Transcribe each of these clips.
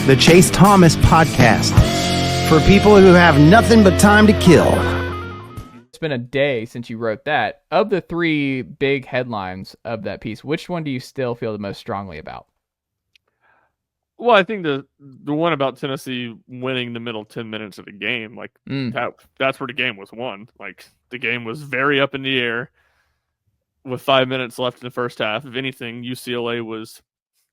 the Chase Thomas Podcast, for people who have nothing but time to kill. It's been a day since you wrote that. Of the three big headlines of that piece, which one do you still feel the most strongly about? Well, I think the one about Tennessee winning the middle 10 minutes of the game, like that's where the game was won. Like the game was very up in the air with 5 minutes left in the first half. If anything, UCLA was,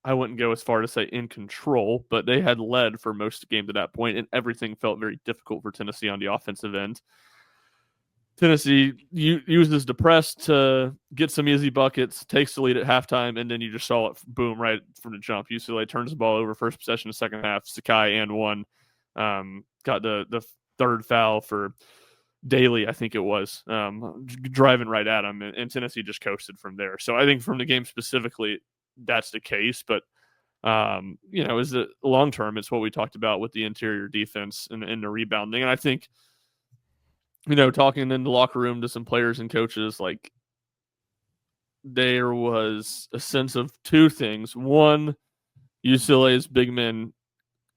I wouldn't go as far to say in control, but they had led for most of the game to that point, and everything felt very difficult for Tennessee on the offensive end. Tennessee uses the press to get some easy buckets, takes the lead at halftime, and then you just saw it boom right from the jump. UCLA turns the ball over first possession of the second half. Sakai and one got the third foul for Daly, I think it was, driving right at him, and Tennessee just coasted from there. So I think from the game specifically, that's the case. But is it long term? It's what we talked about with the interior defense and the rebounding, and I think. Talking in the locker room to some players and coaches, like there was a sense of two things. One, UCLA's big men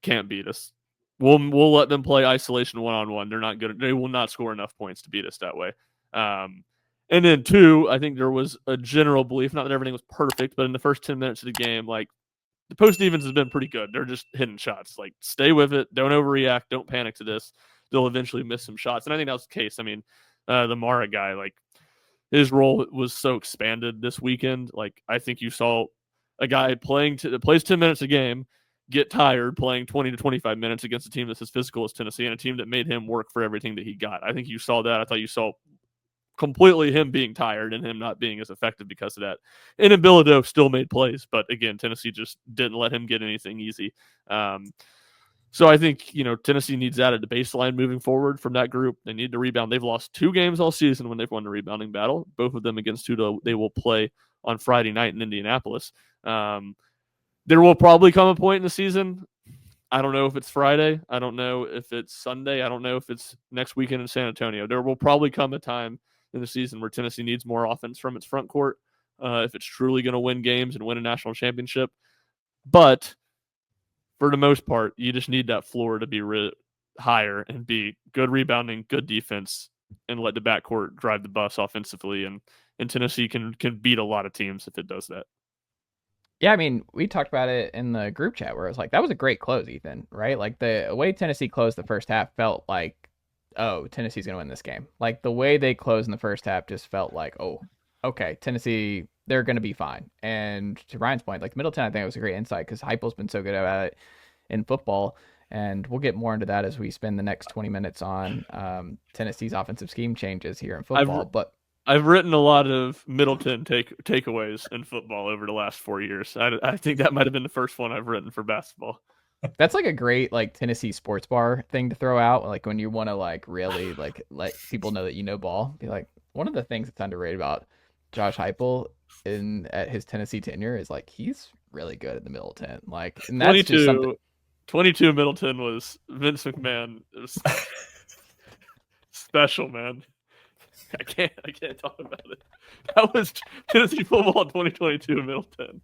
can't beat us. We'll let them play isolation one-on-one. They're not good. They will not score enough points to beat us that way. And then two, I think there was a general belief, not that everything was perfect, but in the first 10 minutes of the game, like the post defense has been pretty good. They're just hitting shots. Like stay with it. Don't overreact. Don't panic to this. They'll eventually miss some shots. And I think that was the case. I mean, the Mara guy, like his role was so expanded this weekend. Like I think you saw a guy plays 10 minutes a game, get tired playing 20 to 25 minutes against a team that's as physical as Tennessee and a team that made him work for everything that he got. I think you saw that. I thought you saw completely him being tired and him not being as effective because of that. And then Vitello still made plays, but again, Tennessee just didn't let him get anything easy. So I think, Tennessee needs that at the baseline moving forward from that group. They need to rebound. They've lost 2 games all season when they've won the rebounding battle, both of them against who they will play on Friday night in Indianapolis. There will probably come a point in the season. I don't know if it's Friday. I don't know if it's Sunday. I don't know if it's next weekend in San Antonio. There will probably come a time in the season where Tennessee needs more offense from its front court if it's truly going to win games and win a national championship. But for the most part, you just need that floor to be higher and be good rebounding, good defense, and let the backcourt drive the bus offensively. And Tennessee can beat a lot of teams if it does that. Yeah, I mean, we talked about it in the group chat where it was like, that was a great close, Ethan, right? Like the way Tennessee closed the first half felt like, oh, Tennessee's going to win this game. Like the way they closed in the first half just felt like, oh, okay, Tennessee, they're going to be fine. And to Ryan's point, like Middleton, I think it was a great insight because Heupel's been so good at it in football. And we'll get more into that as we spend the next 20 minutes on Tennessee's offensive scheme changes here in football. I've written a lot of Middleton takeaways in football over the last 4 years. I think that might have been the first one I've written for basketball. That's like a great like Tennessee sports bar thing to throw out. Like when you want to like really like let people know that you know ball. Be like, one of the things that's underrated about Josh Heupel at his Tennessee tenure is like he's really good at the Middleton. Like, and that's 22, just something. 22 Middleton was Vince McMahon. It was special, man. I can't talk about it. That was Tennessee football 2022 Middleton.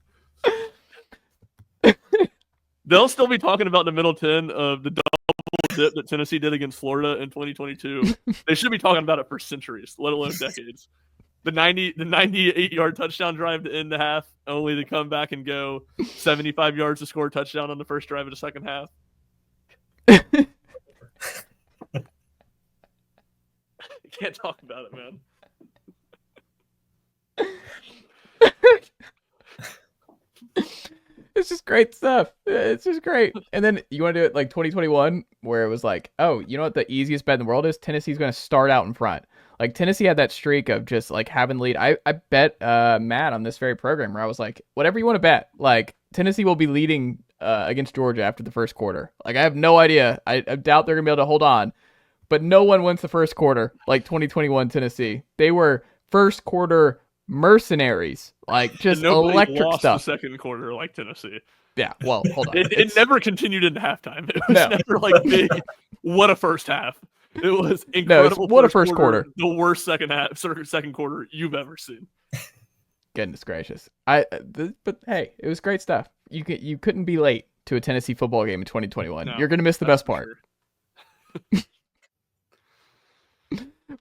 They'll still be talking about the Middleton of the double dip that Tennessee did against Florida in 2022. They should be talking about it for centuries, let alone decades. The 98-yard touchdown drive to end the half, only to come back and go 75 yards to score a touchdown on the first drive of the second half. Can't talk about it, man. It's just great stuff. It's just great. And then you want to do it like 2021, where it was like, oh, you know what the easiest bet in the world is? Tennessee's going to start out in front. Like Tennessee had that streak of just like having lead. I bet Matt on this very program where I was like, whatever you want to bet, like Tennessee will be leading against Georgia after the first quarter. Like I have no idea. I doubt they're going to be able to hold on. But no one wins the first quarter like 2021 Tennessee. They were first quarter mercenaries, like just electric lost stuff. The second quarter like Tennessee. Yeah, well, hold on. It never continued into halftime. It was never like big. What a first half! It was incredible. What a first quarter. The worst second quarter you've ever seen. Goodness gracious! But hey, it was great stuff. You couldn't be late to a Tennessee football game in 2021. No, You're going to miss the best part. Sure.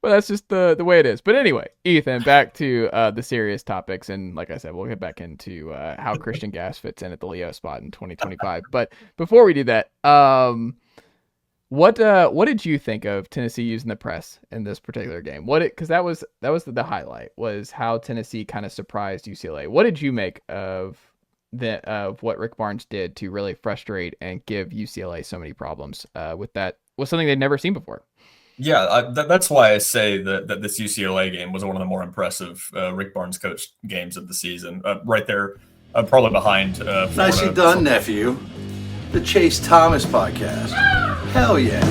But that's just the way it is. But anyway, Ethan, back to the serious topics. And like I said, we'll get back into how Christian Gas fits in at the Leo spot in 2025. But before we do that, what did you think of Tennessee using the press in this particular game? Because that was the highlight, was how Tennessee kind of surprised UCLA. What did you make of what Rick Barnes did to really frustrate and give UCLA so many problems with something they'd never seen before? Yeah, that's why I say that this UCLA game was one of the more impressive Rick Barnes coached games of the season. Right there, probably behind Nicely done, nephew. The Chase Thomas podcast. Hell yeah.